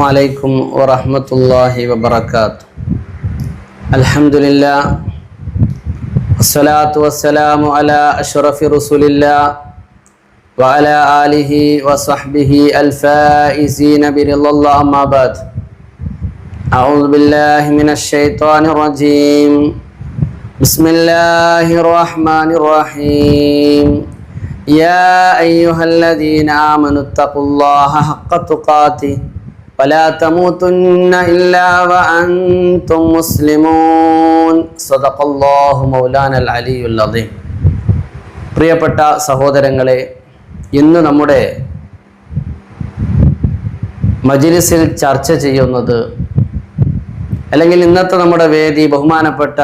അസ്സലാമു അലൈക്കും വറഹ്മത്തുള്ളാഹി വബറകാതുഹു. അൽഹംദുലില്ലാ വസ്സലാത്തു വസ്സലാമു അലാ അഷ്റഫി റസൂലില്ലാ വഅലാ ആലിഹി വസഹ്ബിഹി അൽഫായിസീന ബിറിളല്ലാഹി അമ്മാ ബഅദ്. അഊദു ബില്ലാഹി മിനശ് ശൈത്വാനിർ റജീം. ബിസ്മില്ലാഹിർ റഹ്മാനിർ റഹീം. يا أيها الذين آمنوا اتقوا الله حق تقاته ولا تموتن إلا وأنتم مسلمون صدق الله مولانا العلي العظيم. പ്രിയപ്പെട്ട സഹോദരങ്ങളെ, ഇന്ന് നമ്മുടെ മജ്‌ലിസിൽ ചർച്ച ചെയ്യുന്നത്, അല്ലെങ്കിൽ ഇന്നത്തെ നമ്മുടെ വേദി ബഹുമാനപ്പെട്ട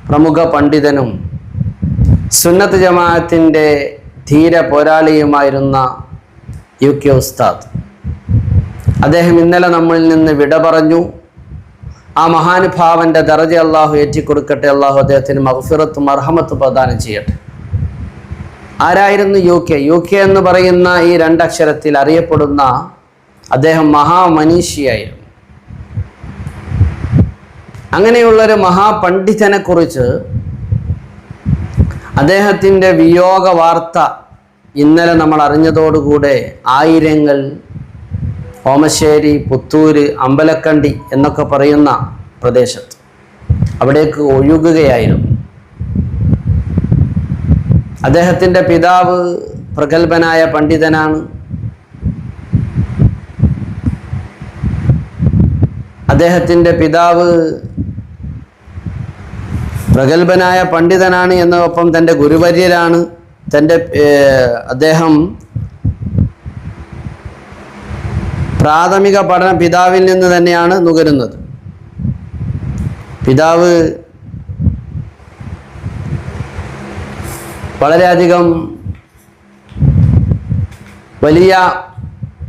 പ്രമുഖ പണ്ഡിതനും സുന്നത്ത് ജമാഅത്തിൻ്റെ ധീര പോരാളിയുമായിരുന്ന UK ഉസ്താദ്. അദ്ദേഹം ഇന്നലെ നമ്മളിൽ നിന്ന് വിട പറഞ്ഞു. ആ മഹാനുഭാവൻ്റെ ദറജ അള്ളാഹു ഏറ്റിക്കൊടുക്കട്ടെ. അള്ളാഹു അദ്ദേഹത്തിന് മഗ്ഫിറത്തും മർഹമത്തും പ്രദാനം ചെയ്യട്ടെ. ആരായിരുന്നു UK എന്ന് പറയുന്ന ഈ രണ്ടക്ഷരത്തിൽ അറിയപ്പെടുന്ന അദ്ദേഹം മഹാമനീഷിയായിരുന്നു. അങ്ങനെയുള്ളൊരു മഹാപണ്ഡിതനെ കുറിച്ച് അദ്ദേഹത്തിൻ്റെ വിയോഗ വാർത്ത ഇന്നലെ നമ്മൾ അറിഞ്ഞതോടുകൂടെ ആയിരങ്ങൾ ഓമശ്ശേരി, പുത്തൂര്, അമ്പലക്കണ്ടി എന്നൊക്കെ പറയുന്ന പ്രദേശത്ത് അവിടേക്ക് ഒഴുകുകയായിരുന്നു. അദ്ദേഹത്തിൻ്റെ പിതാവ് പ്രഗത്ഭനായ പണ്ഡിതനാണ്. അദ്ദേഹത്തിൻ്റെ പിതാവ് പ്രഗത്ഭനായ പണ്ഡിതനാണ് എന്നതൊപ്പം തൻ്റെ ഗുരുവര്യരാണ്. അദ്ദേഹം പ്രാഥമിക പഠനം പിതാവിൽ നിന്ന് തന്നെയാണ് നുകരുന്നത്. പിതാവ് വളരെയധികം വലിയ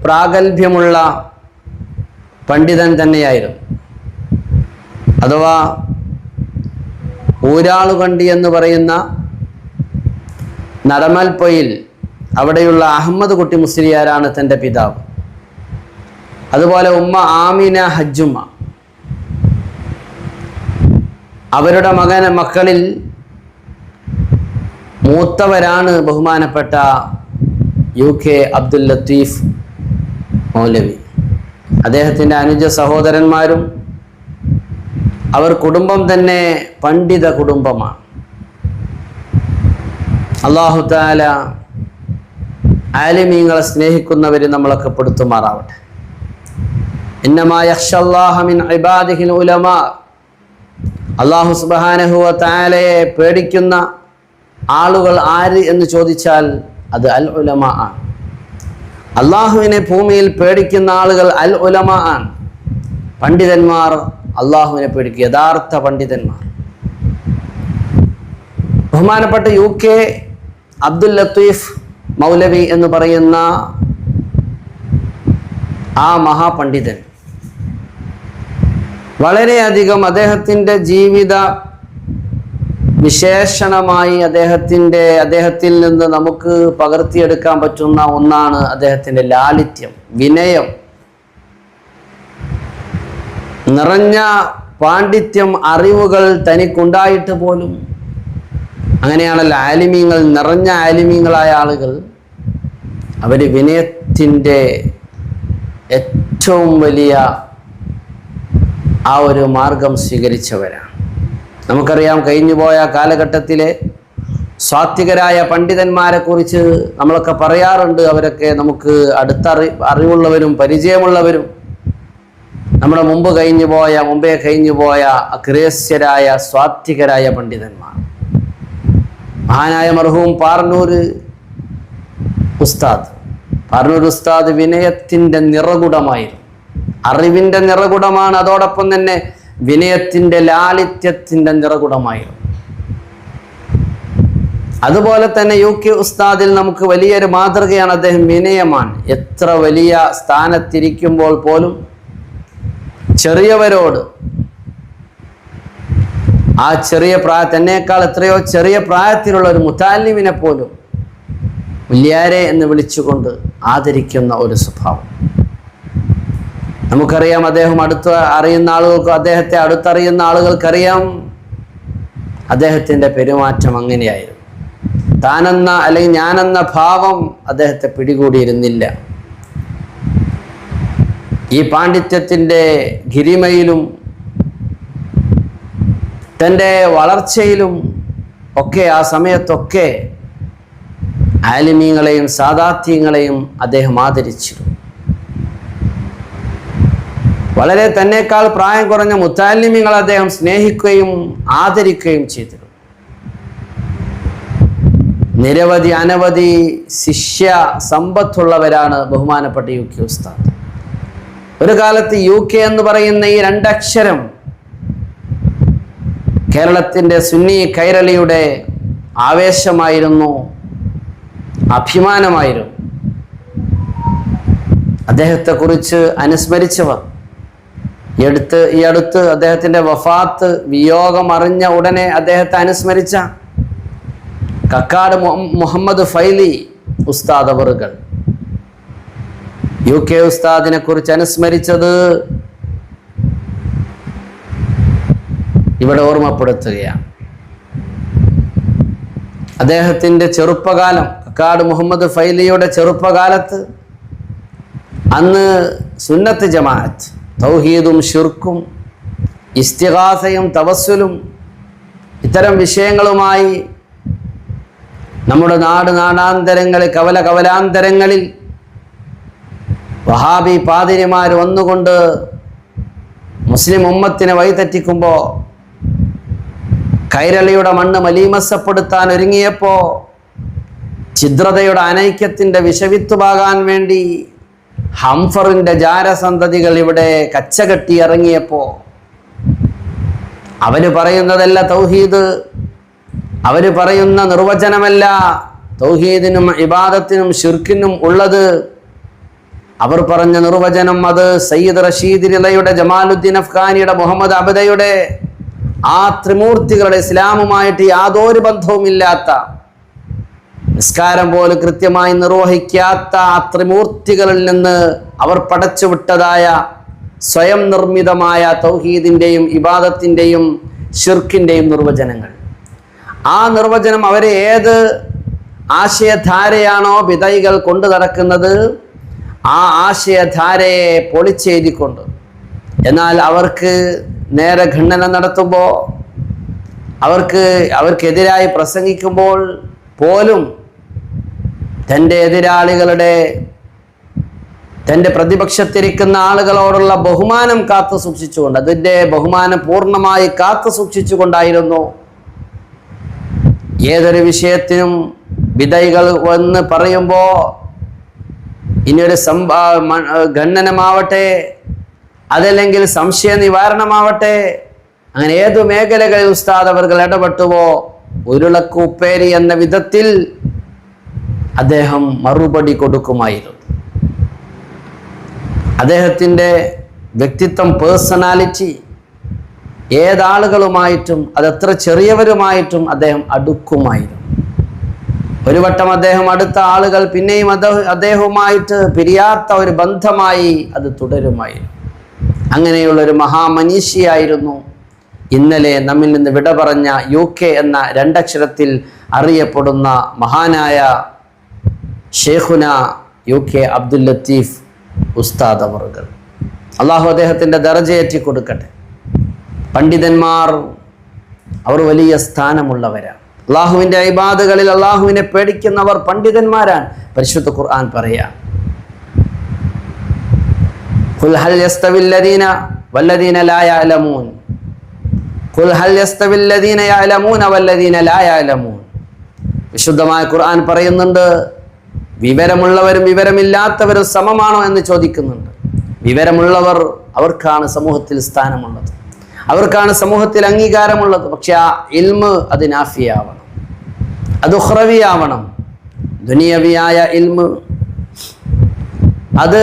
പ്രാഗൽഭ്യമുള്ള പണ്ഡിതൻ തന്നെയായിരുന്നു. അഥവാ ഊരാളുകണ്ടി എന്ന് പറയുന്ന നടമൽപ്പൊയിൽ അവിടെയുള്ള അഹമ്മദ് കുട്ടി മുസ്ലിയാരാണ് തൻ്റെ പിതാവ്. അതുപോലെ ഉമ്മ ആമിന ഹജ്ജുമ്മ. അവരുടെ മക്കളിൽ മൂത്തവരാണ് ബഹുമാനപ്പെട്ട UK അബ്ദുൽ ലത്തീഫ് മൗലവി. അദ്ദേഹത്തിൻ്റെ അനുജ സഹോദരന്മാരും അവർ കുടുംബം തന്നെ പണ്ഡിത കുടുംബമാണ്. അല്ലാഹു തആല ആലിമീങ്ങളെ സ്നേഹിക്കുന്നവരെ നമ്മളൊക്കെ പെടുത്തുമാറാവട്ടെ. ഇന്നമാ യഖ്ഷല്ലാഹ മിൻ ഇബാദിഹിൽ ഉലമാ. അല്ലാഹു സുബ്ഹാനഹു വ തആലയെ പേടിക്കുന്ന ആളുകൾ ആര് എന്ന് ചോദിച്ചാൽ അത് അൽ ഉലമാ ആണ്. അല്ലാഹുവിനെ ഭൂമിയിൽ പേടിക്കുന്ന ആളുകൾ അൽ ഉലമാ ആണ്. പണ്ഡിതന്മാർ അള്ളാഹുവിനെ പേടിക്കുക, യഥാർത്ഥ പണ്ഡിതന്മാർ. ബഹുമാനപ്പെട്ട UK അബ്ദുൽ ലത്തീഫ് മൗലവി എന്ന് പറയുന്ന ആ മഹാപണ്ഡിതൻ വളരെയധികം അദ്ദേഹത്തിൻ്റെ ജീവിത വിശേഷണമായി അദ്ദേഹത്തിൽ നിന്ന് നമുക്ക് പകർത്തിയെടുക്കാൻ പറ്റുന്ന ഒന്നാണ് അദ്ദേഹത്തിൻ്റെ ലാളിത്യം, വിനയം, നിറഞ്ഞ പാണ്ഡിത്യം, അറിവുകൾ തനിക്കുണ്ടായിട്ട് പോലും. അങ്ങനെയാണല്ലോ ആലിമീങ്ങൾ, നിറഞ്ഞ ആലിമീങ്ങളായ ആളുകൾ അവർ വിനയത്തിൻ്റെ ഏറ്റവും വലിയ ആ ഒരു മാർഗം സ്വീകരിച്ചവരാണ്. നമുക്കറിയാം, കഴിഞ്ഞുപോയ കാലഘട്ടത്തിലെ സ്വാത്വികരായ പണ്ഡിതന്മാരെ കുറിച്ച് നമ്മളൊക്കെ പറയാറുണ്ട്. അവരൊക്കെ നമുക്ക് അറിവുള്ളവരും പരിചയമുള്ളവരും, നമ്മുടെ മുമ്പേ കഴിഞ്ഞുപോയ അഗ്രേസ്യരായ സ്വാത്വികരായ പണ്ഡിതന്മാർ. മഹാനായ മർഹൂം പാർനൂർ ഉസ്താദ് വിനയത്തിൻ്റെ നിറകുടമായിരുന്നു. അറിവിൻ്റെ നിറകുടമാണ്, അതോടൊപ്പം തന്നെ വിനയത്തിൻ്റെ ലാളിത്യത്തിൻ്റെ നിറകുടമായിരുന്നു. അതുപോലെ തന്നെ UK ഉസ്താദിൽ നമുക്ക് വലിയൊരു മാതൃകയാണ്. അദ്ദേഹം വിനയമാണ്. എത്ര വലിയ സ്ഥാനത്തിരിക്കുമ്പോൾ പോലും ചെറിയവരോട്, ആ തന്നേക്കാൾ എത്രയോ ചെറിയ പ്രായത്തിലുള്ള ഒരു മുതാലിമിനെ പോലും മുല്യാരെ എന്ന് വിളിച്ചുകൊണ്ട് ആദരിക്കുന്ന ഒരു സ്വഭാവം. നമുക്കറിയാം, അദ്ദേഹം അടുത്ത് അറിയുന്ന ആളുകൾക്ക്, അദ്ദേഹത്തെ അടുത്തറിയുന്ന ആളുകൾക്കറിയാം അദ്ദേഹത്തിൻ്റെ പെരുമാറ്റം അങ്ങനെയായിരുന്നു. താനെന്ന അല്ലെങ്കിൽ ഞാനെന്ന ഭാവം അദ്ദേഹത്തെ പിടികൂടിയിരുന്നില്ല. ഈ പാണ്ഡിത്യത്തിൻ്റെ ഗിരിമയിലും തൻ്റെ വളർച്ചയിലും ഒക്കെ ആ സമയത്തൊക്കെ ആലിമീങ്ങളെയും സാദാത്യങ്ങളെയും അദ്ദേഹം ആദരിച്ചിരുന്നു. വളരെ തന്നെക്കാൾ പ്രായം കുറഞ്ഞ മുത്താലിമീങ്ങളെ അദ്ദേഹം സ്നേഹിക്കുകയും ആദരിക്കുകയും ചെയ്തിരുന്നു. നിരവധി അനവധി ശിഷ്യ സമ്പത്തുള്ളവരാണ് ബഹുമാനപ്പെട്ട UK ഉസ്താദ്. ഒരു കാലത്ത് UK എന്ന് പറയുന്ന ഈ രണ്ടക്ഷരം കേരളത്തിൻ്റെ സുന്നി കൈരളിയുടെ ആവേശമായിരുന്നു, അഭിമാനമായിരുന്നു. അദ്ദേഹത്തെക്കുറിച്ച് അനുസ്മരിച്ചവർ ഈ അടുത്ത് അദ്ദേഹത്തിൻ്റെ വഫാത്ത് വിയോഗം അറിഞ്ഞ ഉടനെ അദ്ദേഹത്തെ അനുസ്മരിച്ച കക്കാട് മുഹമ്മദ് ഫൈലി ഉസ്താദ് അവറുകൾ UK ഉസ്താദിനെ കുറിച്ച് അനുസ്മരിച്ചത് ഇവിടെ ഓർമ്മപ്പെടുത്തുകയാണ്. അദ്ദേഹത്തിൻ്റെ ചെറുപ്പകാലം, കക്കാട് മുഹമ്മദ് ഫൈലിയുടെ ചെറുപ്പകാലത്ത് അന്ന് സുന്നത്ത് ജമാഅത്ത് തൗഹീദും ശിർക്കും ഇസ്തിഗാസയും തവസ്സുലും ഇത്തരം വിഷയങ്ങളുമായി നമ്മുടെ നാടാന്തരങ്ങളിൽ കവലാന്തരങ്ങളിൽ വഹാബി പാതിരിമാർ വന്നുകൊണ്ട് മുസ്ലിം ഉമ്മത്തിനെ വഴിതെറ്റിക്കുമ്പോൾ, കൈരളിയുടെ മണ്ണ് മലീമസപ്പെടുത്താൻ ഒരുങ്ങിയപ്പോൾ, ഛിദ്രതയുടെ അനൈക്യത്തിൻ്റെ വിഷവിത്തുപാകാൻ വേണ്ടി ഹംഫറിൻ്റെ ജാരസന്തതികൾ ഇവിടെ കച്ചകെട്ടി ഇറങ്ങിയപ്പോൾ, അവര് പറയുന്നതല്ല തൗഹീദ്, അവര് പറയുന്ന നിർവചനമല്ല തൗഹീദിനും ഇബാദത്തിനും ശിർക്കിനും ഉള്ളത്. അവർ പറഞ്ഞ നിർവചനം അത് സയ്യിദ് റഷീദ് റിളയുടെ, ജമാലുദ്ദീൻ അഫ്ഗാനിയുടെ, മുഹമ്മദ് അബദയുടെ ആ ത്രിമൂർത്തികളുടെ ഇസ്ലാമുമായിട്ട് യാതൊരു ബന്ധവുമില്ലാത്ത, നിസ്കാരം പോലും കൃത്യമായി നിർവഹിക്കാത്ത ആ ത്രിമൂർത്തികളിൽ നിന്ന് അവർ പടച്ചുവിട്ടതായ സ്വയം നിർമ്മിതമായ തൗഹീദിൻ്റെയും ഇബാദത്തിൻ്റെയും ഷിർക്കിൻ്റെയും നിർവചനങ്ങൾ. ആ നിർവചനം അവരെ ഏത് ആശയധാരയാണോ ബിദഈകൾ കൊണ്ടു നടക്കുന്നത്, ആ ആശയധാരയെ പൊളിച്ചെഴുതിക്കൊണ്ട്, എന്നാൽ അവർക്ക് നേരെ ഖണ്ഡനം നടത്തുമ്പോൾ, അവർക്കെതിരായി പ്രസംഗിക്കുമ്പോൾ പോലും തൻ്റെ എതിരാളികളുടെ, തൻ്റെ പ്രതിപക്ഷത്തിരിക്കുന്ന ആളുകളോടുള്ള ബഹുമാനം കാത്തു സൂക്ഷിച്ചുകൊണ്ട്, അതിൻ്റെ ബഹുമാനം പൂർണ്ണമായി കാത്തു സൂക്ഷിച്ചുകൊണ്ടായിരുന്നു ഏതൊരു വിഷയത്തിനും ബിദഈകൾ എന്ന് പറയുമ്പോൾ, ഇനിയൊരു ഖണ്ഡനമാവട്ടെ, അതല്ലെങ്കിൽ സംശയ നിവാരണമാവട്ടെ, അങ്ങനെ ഏതു മേഖലകളിൽ ഉസ്താദ് അവർകൾ ഇടപെട്ടുവോ ഉരുളക്കുപ്പേരി എന്ന വിധത്തിൽ അദ്ദേഹം മറുപടി കൊടുക്കുമായിരുന്നു. അദ്ദേഹത്തിൻ്റെ വ്യക്തിത്വം, പേഴ്സണാലിറ്റി ഏതാളുകളുമായിട്ടും, അതെത്ര ചെറിയവരുമായിട്ടും അദ്ദേഹം അടുക്കുമായിരുന്നു. ഒരു വട്ടം അദ്ദേഹം അടുത്ത ആളുകൾ പിന്നെയും അദ്ദേഹവുമായിട്ട് പിരിയാത്ത ഒരു ബന്ധമായി അത് തുടരുമായിരുന്നു. അങ്ങനെയുള്ളൊരു മഹാമനീഷിയായിരുന്നു ഇന്നലെ നമ്മിൽ നിന്ന് വിട പറഞ്ഞ UK എന്ന രണ്ടക്ഷരത്തിൽ അറിയപ്പെടുന്ന മഹാനായ ഷേഖുന UK അബ്ദുൽ ലത്തീഫ് ഉസ്താദ് അവറുകൾ. അള്ളാഹു അദ്ദേഹത്തിൻ്റെ ദർജയേറ്റി കൊടുക്കട്ടെ. പണ്ഡിതന്മാർ അവർ വലിയ സ്ഥാനമുള്ളവരാണ്. അള്ളാഹുവിൻ്റെ ഇബാദകളിൽ അള്ളാഹുവിനെ പേടിക്കുന്നവർ പണ്ഡിതന്മാരാണ്. പരിശുദ്ധ ഖുർആൻ പറയാം, ഖുൽ ഹൽ യസ്തവിൽ ലദീന വല്ലദീന ലാ യഅലമൂൻ, ഖുൽ ഹൽ യസ്തവിൽ ലദീന യഅലമൂന വല്ലദീന ലാ യഅലമൂൻ. വിശുദ്ധമായ ഖുർആൻ പറയുന്നുണ്ട്, വിവരമുള്ളവരും വിവരമില്ലാത്തവരും സമമാണോ എന്ന് ചോദിക്കുന്നുണ്ട്. വിവരമുള്ളവർ, അവർക്കാണ് സമൂഹത്തിൽ സ്ഥാനമുള്ളത്, അവർക്കാണ് സമൂഹത്തിൽ അംഗീകാരമുള്ളത്. പക്ഷെ ആ ഇൽമ് അത് നാഫിയാവണം, അത് ഉഖ്റവിയാവണം. ദുനിയവിയായ ഇൽമ് അത്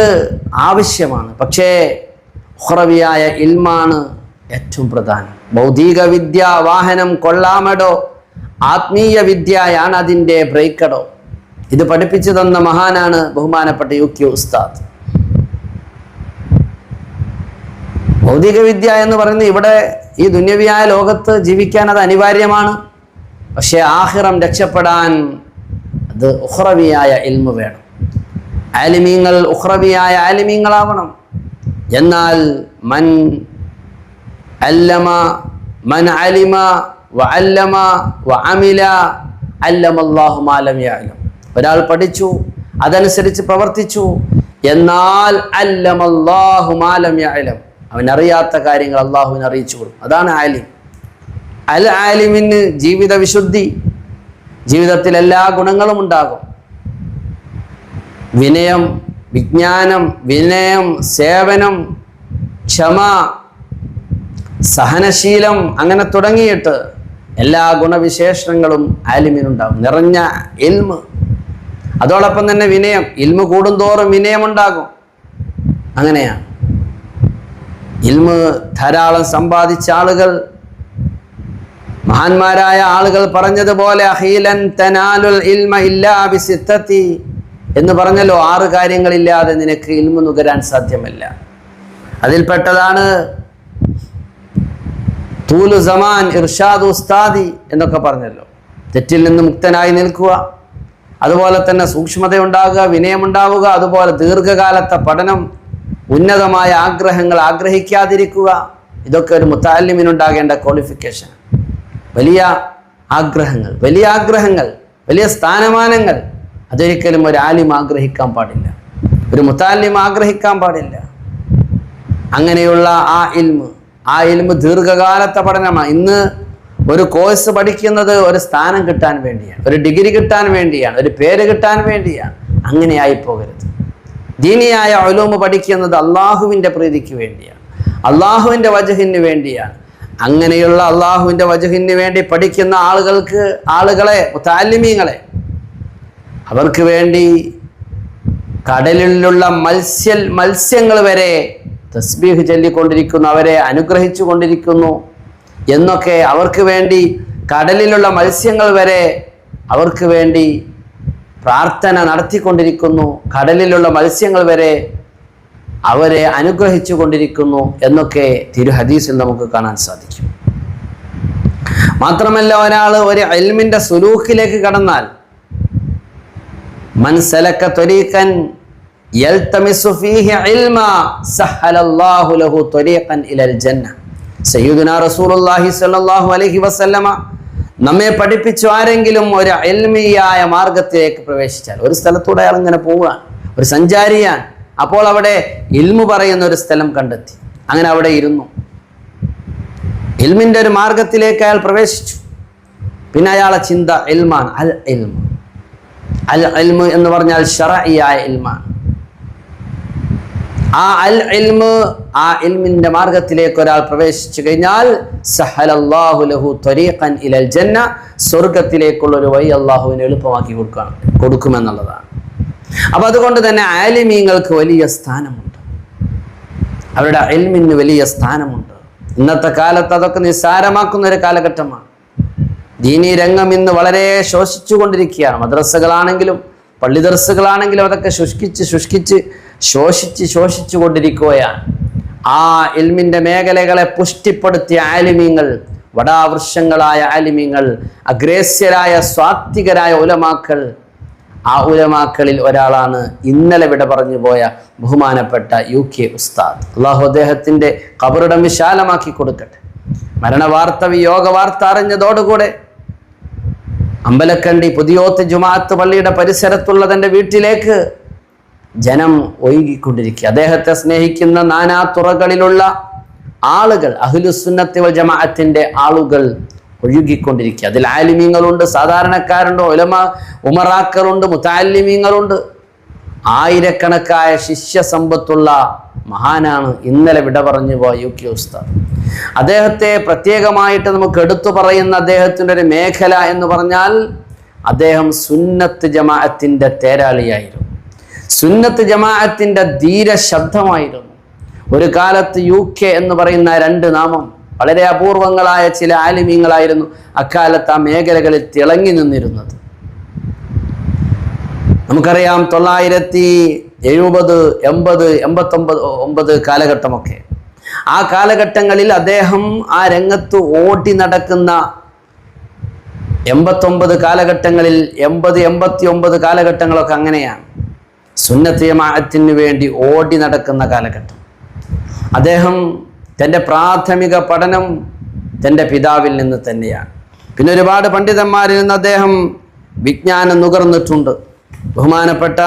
ആവശ്യമാണ്, പക്ഷേ ഉഖ്റവിയായ ഇൽമാണ് ഏറ്റവും പ്രധാനം. ഭൗതിക വിദ്യ വാഹനം കൊള്ളാമടോ, ആത്മീയ വിദ്യയാണ് അതിൻ്റെ ബ്രേക്കടോ. ഇത് പഠിപ്പിച്ചു തന്ന മഹാനാണ് ബഹുമാനപ്പെട്ട UK ഉസ്താദ്. ഭൗതിക വിദ്യ എന്ന് പറയുന്നത് ഇവിടെ ഈ ദുന്യവിയായ ലോകത്ത് ജീവിക്കാൻ അത് അനിവാര്യമാണ്. പക്ഷേ ആഖിറം രക്ഷപ്പെടാൻ അത് ഉഖ്റവിയായ ഇൽമു വേണം. ആലിമീങ്ങൾ ഉഖ്റവിയായ ആലിമീങ്ങളാവണം. എന്നാൽ മൻ അല്ലമ മൻ അലിമ വഅല്ലമ വഅമില അല്ലമല്ലാഹു മാ ലം യഅലം. ഒരാൾ പഠിച്ചു, അതനുസരിച്ച് പ്രവർത്തിച്ചു, എന്നാൽ അല്ലമല്ലാഹു മാ ലം യഅലം, അവൻ അറിയാത്ത കാര്യങ്ങൾ അള്ളാഹുവിനെ അറിയിച്ചു കൊടുക്കും. അതാണ് ആലിം. അൽ ആലിമിന് ജീവിത വിശുദ്ധി, ജീവിതത്തിൽ എല്ലാ ഗുണങ്ങളും ഉണ്ടാകും. വിനയം, വിജ്ഞാനം, വിനയം, സേവനം, ക്ഷമ, സഹനശീലം, അങ്ങനെ തുടങ്ങിയിട്ട് എല്ലാ ഗുണവിശേഷണങ്ങളും ആലിമിനുണ്ടാകും. നിറഞ്ഞ ഇൽമ്, അതോടൊപ്പം തന്നെ വിനയം. ഇൽമ് കൂടുന്തോറും വിനയമുണ്ടാകും. അങ്ങനെയാണ് ഇൽമ് ധാരാളം സമ്പാദിച്ച ആളുകൾ, മഹാന്മാരായ ആളുകൾ പറഞ്ഞതുപോലെ അഖീലൻ തനാലുൽ ഇൽമ ഇല്ലാ ബിസിത്തത്തി എന്ന് പറഞ്ഞല്ലോ, 6 കാര്യങ്ങളില്ലാതെ നിനക്ക് ഇൽമു നുകരാൻ സാധ്യമല്ല. അതിൽപ്പെട്ടതാണ് തൂലു സമാൻ ഇർഷാദ് ഉസ്താദി എന്നൊക്കെ പറഞ്ഞല്ലോ. തെറ്റിൽ നിന്ന് മുക്തനായി നിൽക്കുക, അതുപോലെ തന്നെ സൂക്ഷ്മത ഉണ്ടാകുക, വിനയമുണ്ടാവുക, അതുപോലെ ദീർഘകാലത്തെ പഠനം, ഉന്നതമായ ആഗ്രഹങ്ങൾ ആഗ്രഹിക്കാതിരിക്കുക. ഇതൊക്കെ ഒരു മുത്തഅല്ലിമിനുണ്ടാകേണ്ട ക്വാളിഫിക്കേഷൻ. വലിയ ആഗ്രഹങ്ങൾ, വലിയ സ്ഥാനമാനങ്ങൾ അതൊരിക്കലും ഒരു ആലിം ആഗ്രഹിക്കാൻ പാടില്ല, ഒരു മുത്തഅല്ലിം ആഗ്രഹിക്കാൻ പാടില്ല. അങ്ങനെയുള്ള ആ ഇൽമ് ദീർഘകാലത്തെ പഠനമാണ്. ഇന്ന് ഒരു കോഴ്സ് പഠിക്കുന്നത് ഒരു സ്ഥാനം കിട്ടാൻ വേണ്ടിയാണ്, ഒരു ഡിഗ്രി കിട്ടാൻ വേണ്ടിയാണ്, ഒരു പേര് കിട്ടാൻ വേണ്ടിയാണ്. അങ്ങനെയായി പോകരുത്. ദീനിയായ ഉലൂമ് പഠിക്കുന്നത് അള്ളാഹുവിൻ്റെ പ്രീതിക്ക് വേണ്ടിയാണ്, അള്ളാഹുവിൻ്റെ വജ്ഹിന് വേണ്ടിയാണ്. അങ്ങനെയുള്ള അള്ളാഹുവിൻ്റെ വജ്ഹിന് വേണ്ടി പഠിക്കുന്ന ആളുകളെ മുതഅല്ലിമീങ്ങളെ, അവർക്ക് വേണ്ടി കടലിലുള്ള മത്സ്യങ്ങൾ വരെ തസ്ബീഹ് ചൊല്ലിക്കൊണ്ടിരിക്കുന്നു, അവരെ അനുഗ്രഹിച്ചു കൊണ്ടിരിക്കുന്നു എന്നൊക്കെ, അവർക്ക് വേണ്ടി കടലിലുള്ള മത്സ്യങ്ങൾ വരെ അവർക്ക് വേണ്ടി പ്രാർത്ഥന നടത്തിക്കൊണ്ടിരിക്കുന്നു, കടലിലുള്ള മത്സ്യങ്ങൾ വരെ അവരെ അനുഗ്രഹിച്ചു കൊണ്ടിരിക്കുന്നു എന്നൊക്കെ തിരുഹദീസിൽ നമുക്ക് കാണാൻ സാധിക്കും. മാത്രമല്ല, ഒരാൾ ഒരു ഇൽമിന്റെ സുലൂഖിലേക്ക് കടന്നാൽ, മൻ സലക ത്വരീഖൻ യൽതമിസു ഫീഹി ഇൽമ സഹലല്ലാഹു ലഹു ത്വരീഖൻ ഇലൽ ജന്ന. സയ്യിദുനാ റസൂലുള്ളാഹി സ്വല്ലല്ലാഹു അലൈഹി വസല്ലമ നമ്മെ പഠിപ്പിച്ചു, ആരെങ്കിലും ഒരു ഇൽമിയായ മാർഗത്തിലേക്ക് പ്രവേശിച്ചാൽ, ഒരു സ്ഥലത്തൂടെ അയാൾ ഇങ്ങനെ പോവുകയാണ്, ഒരു സഞ്ചാരിയാണ്, അപ്പോൾ അവിടെ ഇൽമു പറയുന്ന ഒരു സ്ഥലം കണ്ടെത്തി, അങ്ങനെ അവിടെ ഇരുന്നു. ഇൽമിന്റെ ഒരു മാർഗത്തിലേക്ക് അയാൾ പ്രവേശിച്ചു. പിന്നെ അയാളെ ചിന്ത ഇൽമാണ്, അൽ ഇൽമ് എന്ന് പറഞ്ഞാൽ ശറഇയായ ഇൽമാണ്. ആ ഇൽമിന്റെ മാർഗത്തിലേക്ക് ഒരാൾ പ്രവേശിച്ചു കഴിഞ്ഞാൽ സഹലല്ലാഹു ലഹു ത്വരീഖൻ ഇലൽ ജന്ന, സ്വർഗത്തിലേക്കുള്ള ഒരു വഴി അള്ളാഹുവിന് എളുപ്പമാക്കി കൊടുക്കുമെന്നുള്ളതാണ്. അപ്പൊ അതുകൊണ്ട് തന്നെ ആലിമീങ്ങൾക്ക് വലിയ സ്ഥാനമുണ്ട്, അവരുടെ ഇൽമിന് വലിയ സ്ഥാനമുണ്ട്. ഇന്നത്തെ കാലത്ത് അതൊക്കെ നിസ്സാരമാക്കുന്ന ഒരു കാലഘട്ടമാണ്. ദീനീ രംഗം ഇന്ന് വളരെ ശോഷിച്ചുകൊണ്ടിരിക്കുകയാണ്. മദ്രസകളാണെങ്കിലും പള്ളി ദർസുകളാണെങ്കിലും അതൊക്കെ ശോഷിച്ചു കൊണ്ടിരിക്കുകയാണ്. ആ ഇൽമിന്റെ മേഖലകളെ പുഷ്ടിപ്പെടുത്തിയ ആലിമീങ്ങൾ, വടാവൃക്ഷങ്ങളായ ആലിമീങ്ങൾ, അഗ്രേസ്യരായ സ്വാത്വികരായ ഉലമാക്കൾ, ആ ഉലമാക്കളിൽ ഒരാളാണ് ഇന്നലെ വിട പറഞ്ഞു പോയ ബഹുമാനപ്പെട്ട UK ഉസ്താദ്. അള്ളാഹു അദ്ദേഹത്തിന്റെ ഖബറിടം വിശാലമാക്കി കൊടുക്കട്ടെ. മരണവാർത്ത, വിയോഗ വാർത്ത അറിഞ്ഞതോടുകൂടെ അമ്പലക്കണ്ടി പുതിയോത്ത് ജുമാഅത്ത് പള്ളിയുടെ പരിസരത്തുള്ള തൻ്റെ വീട്ടിലേക്ക് ജനം ഒഴുകിക്കൊണ്ടിരിക്കുക. അദ്ദേഹത്തെ സ്നേഹിക്കുന്ന നാനാ തുറകളിലുള്ള ആളുകൾ, അഹ്ലുസുന്നത്തി വൽ ജമാഅത്തിന്റെ ആളുകൾ ഒഴുകിക്കൊണ്ടിരിക്കുക. അതിൽ ആലിമീങ്ങളുണ്ട്, സാധാരണക്കാരുണ്ട്, ഉമറാക്കളുണ്ട്, മുതഅല്ലിമീങ്ങളുണ്ട്. ആയിരക്കണക്കായ ശിഷ്യ സമ്പത്തുള്ള മഹാനാണ് ഇന്നലെ വിട പറഞ്ഞു പോയ UK ഉസ്താദ്. അദ്ദേഹത്തെ പ്രത്യേകമായിട്ട് നമുക്ക് എടുത്തു പറയുന്ന അദ്ദേഹത്തിൻ്റെ ഒരു മേഖല എന്ന് പറഞ്ഞാൽ, അദ്ദേഹം സുന്നത്ത് ജമാഅത്തിന്റെ തേരാളിയായിരുന്നു, സുന്നത്ത് ജമാഅത്തിന്റെ ധീര ശബ്ദമായിരുന്നു. ഒരു കാലത്ത് UK എന്ന് പറയുന്ന 2 നാമം വളരെ അപൂർവങ്ങളായ ചില ആലിമീങ്ങളായിരുന്നു അക്കാലത്ത് ആ മേഖലകളിൽ തിളങ്ങി നിന്നിരുന്നത്. നമുക്കറിയാം 970, 80, 89 കാലഘട്ടമൊക്കെ ആ കാലഘട്ടങ്ങളിൽ അദ്ദേഹം ആ രംഗത്ത് ഓടി നടക്കുന്ന 89 കാലഘട്ടങ്ങളിൽ 89 കാലഘട്ടങ്ങളൊക്കെ അങ്ങനെയാണ്. സുന്നത്ത് ജമാഅത്തിന് വേണ്ടി ഓടി നടക്കുന്ന കാലഘട്ടം. അദ്ദേഹം തൻ്റെ പ്രാഥമിക പഠനം തൻ്റെ പിതാവിൽ നിന്ന് തന്നെയാണ്. പിന്നെ ഒരുപാട് പണ്ഡിതന്മാരിൽ നിന്ന് അദ്ദേഹം വിജ്ഞാനം നുകർന്നിട്ടുണ്ട്. ബഹുമാനപ്പെട്ട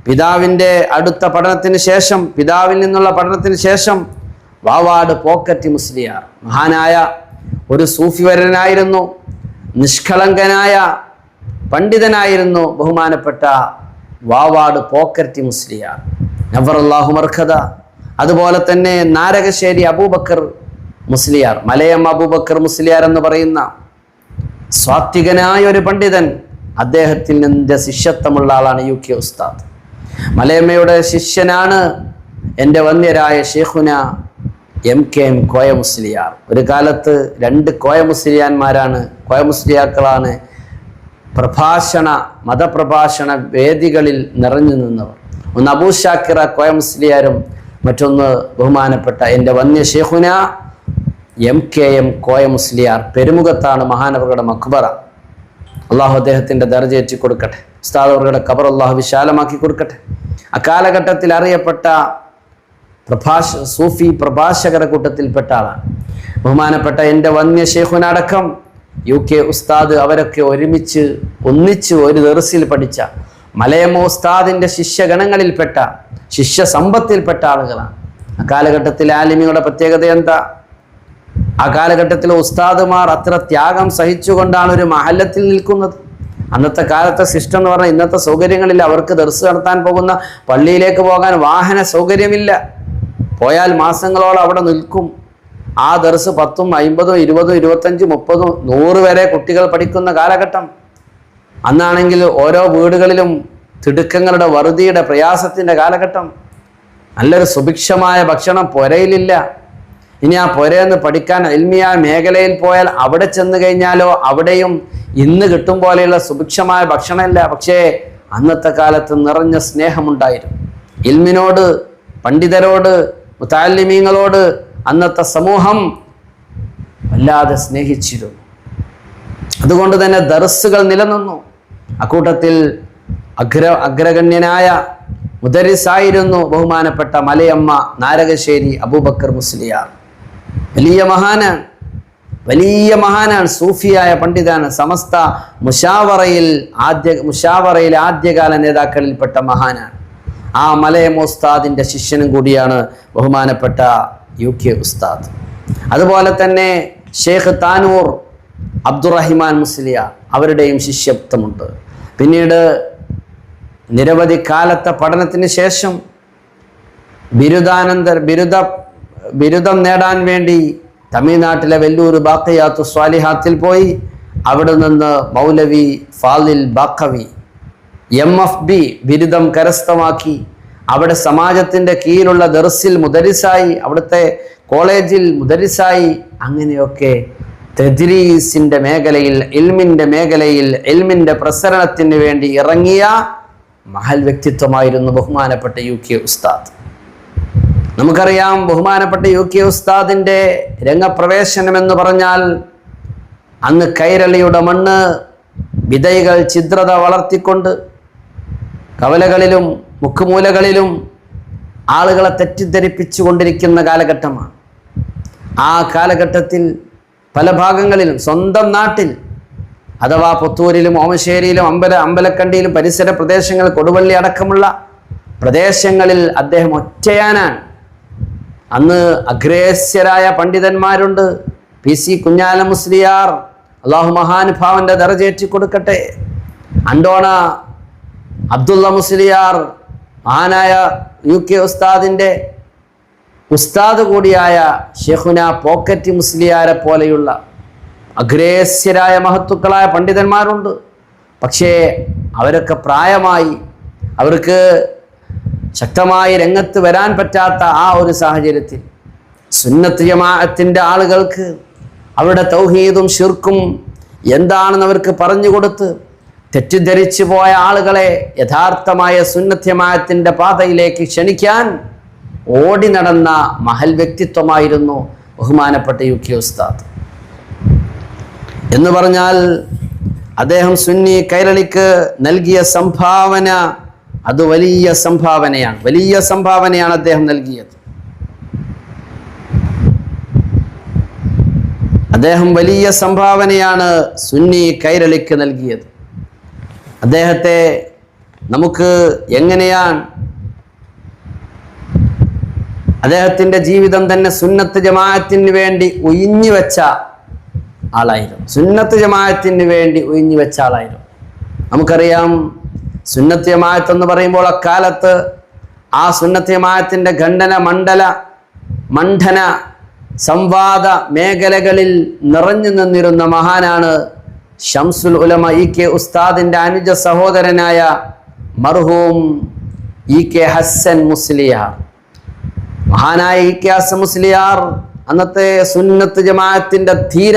പിതാവിൻ്റെ അടുത്ത പഠനത്തിന് ശേഷം, പിതാവിൽ നിന്നുള്ള പഠനത്തിന് ശേഷം വാവാട് പോക്കറ്റ് മുസ്ലിയാർ, മഹാനായ ഒരു സൂഫി വരനായിരുന്നു, നിഷ്കളങ്കനായ പണ്ഡിതനായിരുന്നു ബഹുമാനപ്പെട്ട വാവാട് പോക്കറ്റ് മുസ്ലിയാർ നവറല്ലാഹു മർഖദ. അതുപോലെ തന്നെ നാരകശ്ശേരി അബൂബക്കർ മുസ്ലിയാർ, മലയം അബൂബക്കർ മുസ്ലിയാർ എന്ന് പറയുന്ന സ്വാത്വികനായ ഒരു പണ്ഡിതൻ, അദ്ദേഹത്തിൽ നിന്റെ ശിഷ്യത്വമുള്ള ആളാണ് UK ഉസ്താദ്. മലയമ്മയുടെ ശിഷ്യനാണ് എൻ്റെ വന്യരായ ഷെയ്ഖുന MKM കോയ മുസ്ലിയാർ. ഒരു കാലത്ത് 2 കോയ മുസ്ലിയാന്മാരാണ്, കോയ മുസ്ലിയാക്കളാണ് മതപ്രഭാഷണ വേദികളിൽ നിറഞ്ഞു നിന്നവർ. ഒന്ന് അബൂ ഷാക്കിറ കോയ മുസ്ലിയാരും മറ്റൊന്ന് ബഹുമാനപ്പെട്ട എൻ്റെ വന്യ ഷെയ്ഖുന MKM കോയ മുസ്ലിയാർ. പെരുമുഖത്താണ് മഹാനവറുടെ മഖ്ബറ. അള്ളാഹു അദ്ദേഹത്തിൻ്റെ ദർജയേറ്റി കൊടുക്കട്ടെ. ഉസ്താദ് അവരുടെ ഖബർ അള്ളാഹു വിശാലമാക്കി കൊടുക്കട്ടെ. അക്കാലഘട്ടത്തിൽ അറിയപ്പെട്ട സൂഫി പ്രഭാഷകരുടെ കൂട്ടത്തിൽപ്പെട്ട ആളാണ് ബഹുമാനപ്പെട്ട എൻ്റെ വന്യ ഷെയ്ഖുന അടക്കം UK ഉസ്താദ്. അവരൊക്കെ ഒന്നിച്ച് ഒരു ദർസിൽ പഠിച്ച മലയമ ഉസ്താദിൻ്റെ ശിഷ്യഗണങ്ങളിൽപ്പെട്ട, ശിഷ്യ സമ്പത്തിൽപ്പെട്ട ആളുകളാണ്. ആ കാലഘട്ടത്തിൽ ആലിമിയുടെ പ്രത്യേകത എന്താ? ആ കാലഘട്ടത്തിലെ ഉസ്താദുമാർ അത്ര ത്യാഗം സഹിച്ചുകൊണ്ടാണ് ഒരു മഹല്ലത്തിൽ നിൽക്കുന്നത്. അന്നത്തെ കാലത്തെ സിസ്റ്റം എന്ന് പറഞ്ഞാൽ ഇന്നത്തെ സൗകര്യങ്ങളില്ല. അവർക്ക് ദർസ് നടത്താൻ പോകുന്ന പള്ളിയിലേക്ക് പോകാൻ വാഹന സൗകര്യമില്ല. പോയാൽ മാസങ്ങളോളം അവിടെ നിൽക്കും. ആ ദർസ് 10, 50, 20, 25, 30, 100 വരെ കുട്ടികൾ പഠിക്കുന്ന കാലഘട്ടം. അന്നാണെങ്കിൽ ഓരോ വീടുകളിലും തിടുക്കങ്ങളുടെ വറുതിയുടെ പ്രയാസത്തിൻ്റെ കാലഘട്ടം. നല്ലൊരു സുഭിക്ഷമായ ഭക്ഷണം പുരയിലില്ല. ഇനി ആ പുരയെന്ന് പഠിക്കാൻ ഇൽമിയ മേഖലയിൽ പോയാൽ അവിടെ ചെന്ന് കഴിഞ്ഞാലോ അവിടെയും ഇന്ന് കിട്ടും പോലെയുള്ള സുഭിക്ഷമായ ഭക്ഷണമില്ല. പക്ഷേ അന്നത്തെ കാലത്ത് നിറഞ്ഞ സ്നേഹമുണ്ടായിരുന്നു. ഇൽമിനോട്, പണ്ഡിതരോട്, മുതഅല്ലിമീങ്ങളോട് അന്നത്തെ സമൂഹം വല്ലാതെ സ്നേഹിച്ചിരുന്നു. അതുകൊണ്ട് തന്നെ ദർസുകൾ നിലനിന്നു. അക്കൂട്ടത്തിൽ അഗ്രഗണ്യനായ മുദരിസായിരുന്നു ബഹുമാനപ്പെട്ട മലയമ്മ നാരകശ്ശേരി അബൂബക്കർ മുസ്ലിയാർ. വലിയ മഹാനാണ്, സൂഫിയായ പണ്ഡിതാണ്. സമസ്ത മുഷാവറയിലെ ആദ്യകാല നേതാക്കളിൽപ്പെട്ട മഹാനാണ്. ആ മലയമ ഉസ്താദിൻ്റെ ശിഷ്യനും കൂടിയാണ് ബഹുമാനപ്പെട്ട UK ഉസ്താദ്. അതുപോലെ തന്നെ ഷെയ്ഖ് താനൂർ അബ്ദുറഹിമാൻ മുസ്ലിയാർ, അവരുടെയും ശിഷ്യത്വമുണ്ട്. പിന്നീട് നിരവധി കാലത്തെ പഠനത്തിന് ശേഷം ബിരുദം നേടാൻ വേണ്ടി തമിഴ്നാട്ടിലെ വെല്ലൂർ ബാഖിയാത്തു സ്വാലിഹാത്തിൽ പോയി അവിടെ നിന്ന് മൗലവി ഫാലിൽ ബാഖവി MFB ബിരുദം കരസ്ഥമാക്കി. അവിടെ സമാജത്തിൻ്റെ കീഴിലുള്ള ദർസിൽ മുദരിസായി, അവിടുത്തെ കോളേജിൽ മുദരിസായി. അങ്ങനെയൊക്കെ തദ്രീസിൻ്റെ മേഖലയിൽ, ഇൽമിൻ്റെ പ്രസരണത്തിന് വേണ്ടി ഇറങ്ങിയ മഹൽ വ്യക്തിത്വമായിരുന്നു ബഹുമാനപ്പെട്ട UK ഉസ്താദ്. നമുക്കറിയാം ബഹുമാനപ്പെട്ട UK ഉസ്താദിൻ്റെ രംഗപ്രവേശനം എന്ന് പറഞ്ഞാൽ അന്ന് കൈരളിയുടെ മണ്ണ് വിതൈകൾ ഛിദ്രത വളർത്തിക്കൊണ്ട് കവലകളിലും മുക്കുമൂലകളിലും ആളുകളെ തെറ്റിദ്ധരിപ്പിച്ചു കൊണ്ടിരിക്കുന്ന കാലഘട്ടമാണ്. ആ കാലഘട്ടത്തിൽ പല ഭാഗങ്ങളിലും, സ്വന്തം നാട്ടിൽ അഥവാ പുത്തൂരിലും ഓമശ്ശേരിയിലും അമ്പലക്കണ്ടിയിലും പരിസര പ്രദേശങ്ങൾ, കൊടുവള്ളി അടക്കമുള്ള പ്രദേശങ്ങളിൽ അദ്ദേഹം ഒറ്റയാനാണ്. അന്ന് അഗ്രേസ്യരായ പണ്ഡിതന്മാരുണ്ട്. PC കുഞ്ഞാല മുസ്ലിയാർ, അള്ളാഹു മഹാനുഭാവന്റെ ദർജയേറ്റി കൊടുക്കട്ടെ. അണ്ടോണ അബ്ദുള്ള മുസ്ലിയാർ, മഹാനായ UK ഉസ്താദിൻ്റെ ഉസ്താദ് കൂടിയായ ഷെയ്ഖുന പോക്കറ്റ് മുസ്ലിയാരെ പോലെയുള്ള അഗ്രേസ്യരായ മഹത്തുക്കളായ പണ്ഡിതന്മാരുണ്ട്. പക്ഷേ അവരൊക്കെ പ്രായമായി, അവർക്ക് ശക്തമായി രംഗത്ത് വരാൻ പറ്റാത്ത ആ ഒരു സാഹചര്യത്തിൽ സുന്നത്ത് ജമാഅത്തിൻ്റെ ആളുകൾക്ക് അവരുടെ തൗഹീദും ശിർക്കും എന്താണെന്ന് അവർക്ക് പറഞ്ഞുകൊടുത്ത് തെറ്റിദ്ധരിച്ചു പോയ ആളുകളെ യഥാർത്ഥമായ സുന്നത്ത് ജമാഅത്തിൻ്റെ പാതയിലേക്ക് ക്ഷണിക്കാൻ ഓടി നടന്ന മഹൽ വ്യക്തിത്വമായിരുന്നു ബഹുമാനപ്പെട്ട UK ഉസ്താദ്. എന്ന് പറഞ്ഞാൽ അദ്ദേഹം സുന്നി കൈരളിക്ക് നൽകിയ സംഭാവന അത് വലിയ സംഭാവനയാണ് അദ്ദേഹം നൽകിയത്. അദ്ദേഹം വലിയ സംഭാവനയാണ് സുന്നി കൈരളിക്ക് നൽകിയത്. അദ്ദേഹത്തെ നമുക്ക് എങ്ങനെയാണ്, അദ്ദേഹത്തിൻ്റെ ജീവിതം തന്നെ സുന്നത്ത് ജമാഅത്തിന് വേണ്ടി ഉഴിഞ്ഞു വെച്ച ആളായിരുന്നു. നമുക്കറിയാം, സുന്നത്ത് ജമാഅത്ത് എന്ന് പറയുമ്പോൾ അക്കാലത്ത് ആ സുന്നത്ത് ജമാഅത്തിൻ്റെ മണ്ഡന സംവാദ മേഖലകളിൽ നിറഞ്ഞു നിന്നിരുന്ന മഹാനാണ് ഷംസുൽ ഉലമ UK ഉസ്താദിൻ്റെ അനുജ സഹോദരനായ മർഹൂം EK ഹസ്സൻ മുസ്ലിയാർ. മഹാനായ EK ഹസ്സൻ മുസ്ലിയാർ അന്നത്തെ സുന്നത്ത് ജമാഅത്തിൻ്റെ ധീര